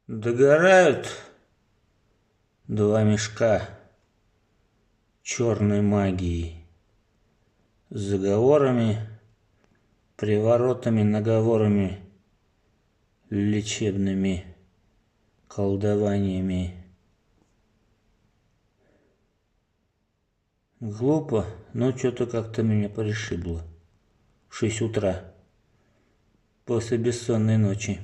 Догорают два мешка черной магии с заговорами, приворотами, наговорами, лечебными колдованиями. Глупо, но что-то как-то меня пришибло. В 6 утра, после бессонной ночи.